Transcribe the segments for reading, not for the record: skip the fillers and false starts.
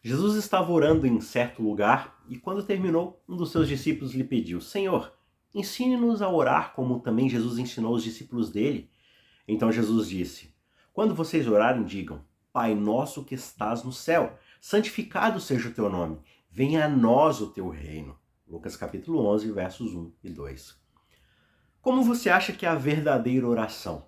Jesus estava orando em certo lugar e, quando terminou, um dos seus discípulos lhe pediu: Senhor, ensine-nos a orar como também Jesus ensinou os discípulos dele. Então Jesus disse: Quando vocês orarem, digam: Pai nosso que estás no céu, santificado seja o teu nome, venha a nós o teu reino. Lucas capítulo 11, versos 1 e 2. Como você acha que é a verdadeira oração?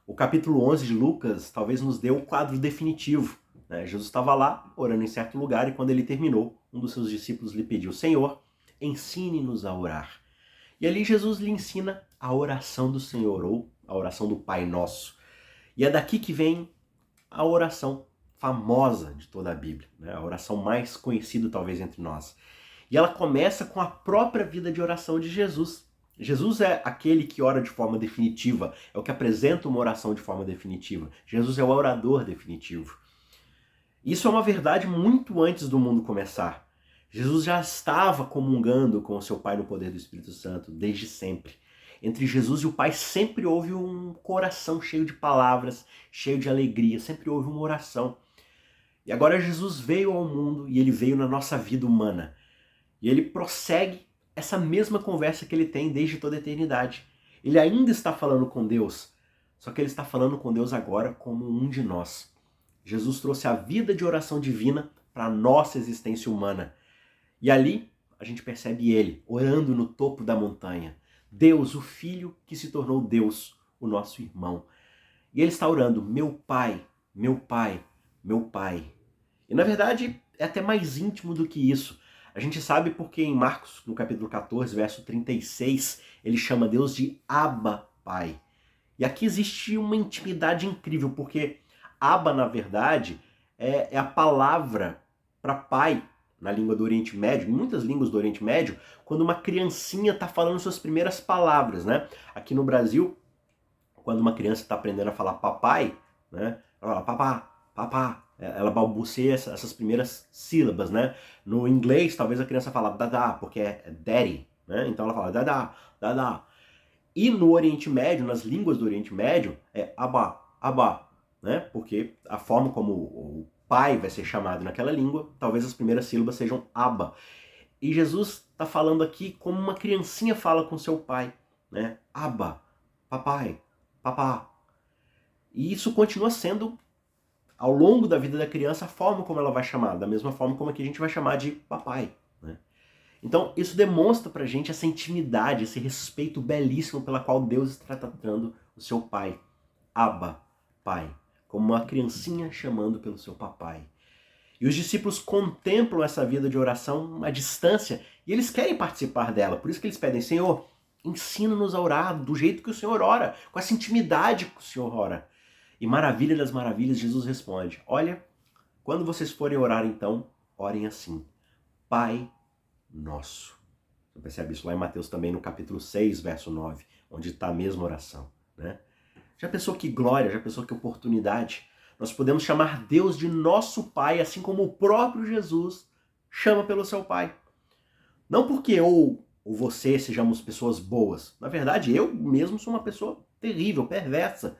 O capítulo 11 de Lucas talvez nos dê o quadro definitivo. Jesus estava lá, orando em certo lugar, e quando ele terminou, um dos seus discípulos lhe pediu: Senhor, ensine-nos a orar. E ali Jesus lhe ensina a oração do Senhor, ou a oração do Pai Nosso. E é daqui que vem a oração famosa de toda a Bíblia, a oração mais conhecida talvez entre nós. E ela começa com a própria vida de oração de Jesus. Jesus é aquele que ora de forma definitiva, é o que apresenta uma oração de forma definitiva. Jesus é o orador definitivo. Isso é uma verdade muito antes do mundo começar. Jesus já estava comungando com o seu Pai no poder do Espírito Santo, desde sempre. Entre Jesus e o Pai sempre houve um coração cheio de palavras, cheio de alegria, sempre houve uma oração. E agora Jesus veio ao mundo e ele veio na nossa vida humana. E ele prossegue essa mesma conversa que ele tem desde toda a eternidade. Ele ainda está falando com Deus, só que ele está falando com Deus agora como um de nós. Jesus trouxe a vida de oração divina para a nossa existência humana. E ali a gente percebe ele orando no topo da montanha. Deus, o Filho que se tornou Deus, o nosso irmão. E ele está orando: meu Pai, meu Pai, meu Pai. E na verdade é até mais íntimo do que isso. A gente sabe porque em Marcos, no capítulo 14, verso 36, ele chama Deus de Abba, Pai. E aqui existe uma intimidade incrível, porque Abba, na verdade, é a palavra para pai na língua do Oriente Médio, em muitas línguas do Oriente Médio, quando uma criancinha está falando suas primeiras palavras, né? Aqui no Brasil, quando uma criança está aprendendo a falar papai, né? Ela fala papá, papá. Ela balbucia essas primeiras sílabas, né? No inglês, talvez a criança fala dada, porque é daddy, né? Então ela fala dada, dada. E no Oriente Médio, nas línguas do Oriente Médio, é abá, abá, né? Porque a forma como o pai vai ser chamado naquela língua, talvez as primeiras sílabas sejam aba. E Jesus está falando aqui como uma criancinha fala com seu pai, né? Aba, papai, papá. E isso continua sendo, ao longo da vida da criança, a forma como ela vai chamar, da mesma forma como aqui a gente vai chamar de papai, né? Então, isso demonstra pra gente essa intimidade, esse respeito belíssimo pela qual Deus está tratando o seu pai. Abba, pai. Como uma criancinha chamando pelo seu papai. E os discípulos contemplam essa vida de oração à distância e eles querem participar dela. Por isso que eles pedem: Senhor, ensina-nos a orar do jeito que o Senhor ora, com essa intimidade que o Senhor ora. E maravilha das maravilhas, Jesus responde: olha, quando vocês forem orar então, orem assim: Pai Nosso. Você percebe isso lá em Mateus também, no capítulo 6, verso 9, onde está a mesma oração, né? Já pensou que glória, já pensou que oportunidade? Nós podemos chamar Deus de nosso Pai, assim como o próprio Jesus chama pelo seu Pai. Não porque eu ou você sejamos pessoas boas. Na verdade, eu mesmo sou uma pessoa terrível, perversa.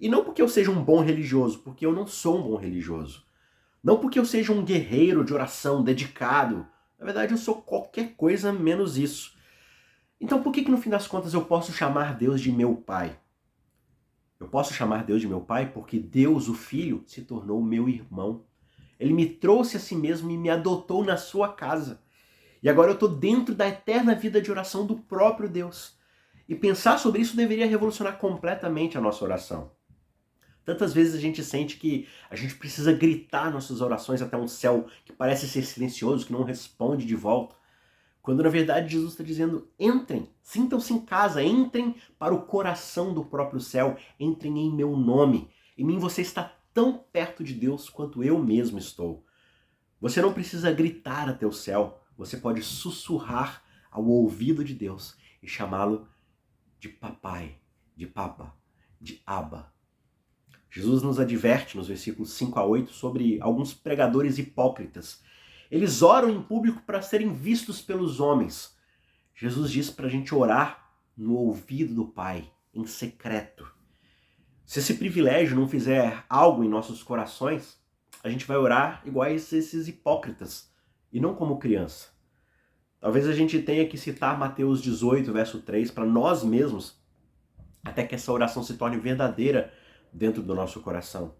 E não porque eu seja um bom religioso, porque eu não sou um bom religioso. Não porque eu seja um guerreiro de oração dedicado. Na verdade, eu sou qualquer coisa menos isso. Então por que no fim das contas eu posso chamar Deus de meu Pai? Eu posso chamar Deus de meu Pai porque Deus, o Filho, se tornou meu irmão. Ele me trouxe a si mesmo e me adotou na sua casa. E agora eu estou dentro da eterna vida de oração do próprio Deus. E pensar sobre isso deveria revolucionar completamente a nossa oração. Tantas vezes a gente sente que a gente precisa gritar nossas orações até um céu que parece ser silencioso, que não responde de volta. Quando na verdade Jesus está dizendo: entrem, sintam-se em casa, entrem para o coração do próprio céu, entrem em meu nome. Em mim você está tão perto de Deus quanto eu mesmo estou. Você não precisa gritar até o céu, você pode sussurrar ao ouvido de Deus e chamá-lo de papai, de papa, de Abba. Jesus nos adverte nos versículos 5 a 8 sobre alguns pregadores hipócritas. Eles oram em público para serem vistos pelos homens. Jesus diz para a gente orar no ouvido do Pai, em secreto. Se esse privilégio não fizer algo em nossos corações, a gente vai orar iguais esses hipócritas, e não como criança. Talvez a gente tenha que citar Mateus 18, verso 3, para nós mesmos, até que essa oração se torne verdadeira dentro do nosso coração.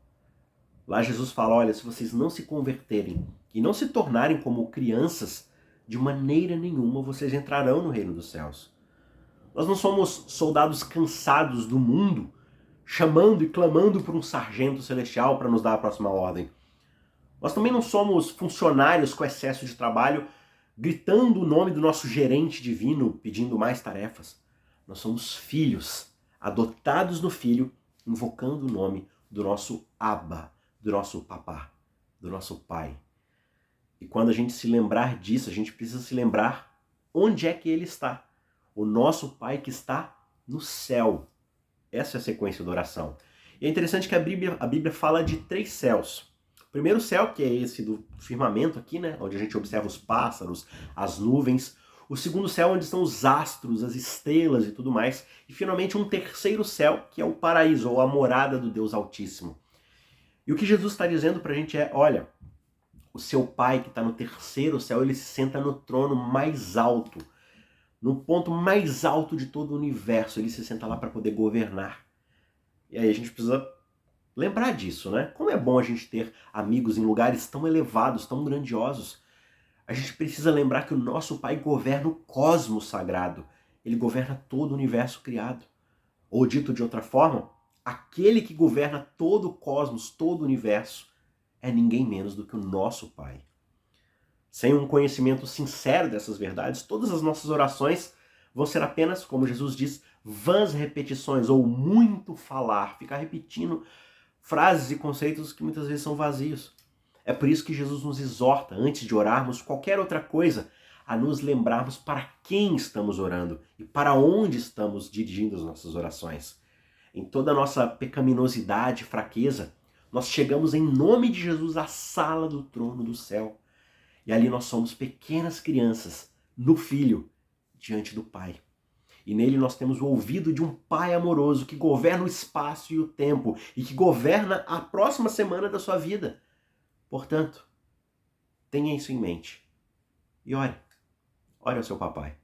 Lá Jesus fala, olha, se vocês não se converterem e não se tornarem como crianças, de maneira nenhuma vocês entrarão no reino dos céus. Nós não somos soldados cansados do mundo, chamando e clamando por um sargento celestial para nos dar a próxima ordem. Nós também não somos funcionários com excesso de trabalho, gritando o nome do nosso gerente divino, pedindo mais tarefas. Nós somos filhos, adotados no Filho, invocando o nome do nosso Abba, do nosso papá, do nosso pai. E quando a gente se lembrar disso, a gente precisa se lembrar onde é que ele está. O nosso pai que está no céu. Essa é a sequência da oração. E é interessante que a Bíblia fala de 3 céus. O primeiro céu, que é esse do firmamento aqui, né? Onde a gente observa os pássaros, as nuvens. O segundo céu, onde estão os astros, as estrelas e tudo mais. E finalmente um terceiro céu, que é o paraíso, ou a morada do Deus Altíssimo. E o que Jesus está dizendo para a gente é, olha, o seu pai que está no terceiro céu, ele se senta no trono mais alto, no ponto mais alto de todo o universo, ele se senta lá para poder governar. E aí a gente precisa lembrar disso, né? Como é bom a gente ter amigos em lugares tão elevados, tão grandiosos. A gente precisa lembrar que o nosso pai governa o cosmos sagrado, ele governa todo o universo criado. Ou dito de outra forma, aquele que governa todo o cosmos, todo o universo, é ninguém menos do que o nosso Pai. Sem um conhecimento sincero dessas verdades, todas as nossas orações vão ser apenas, como Jesus diz, vãs repetições ou muito falar, ficar repetindo frases e conceitos que muitas vezes são vazios. É por isso que Jesus nos exorta, antes de orarmos qualquer outra coisa, a nos lembrarmos para quem estamos orando e para onde estamos dirigindo as nossas orações. Em toda a nossa pecaminosidade e fraqueza, nós chegamos em nome de Jesus à sala do trono do céu. E ali nós somos pequenas crianças, no Filho, diante do Pai. E nele nós temos o ouvido de um Pai amoroso que governa o espaço e o tempo e que governa a próxima semana da sua vida. Portanto, tenha isso em mente. E ore. Ore ao seu papai.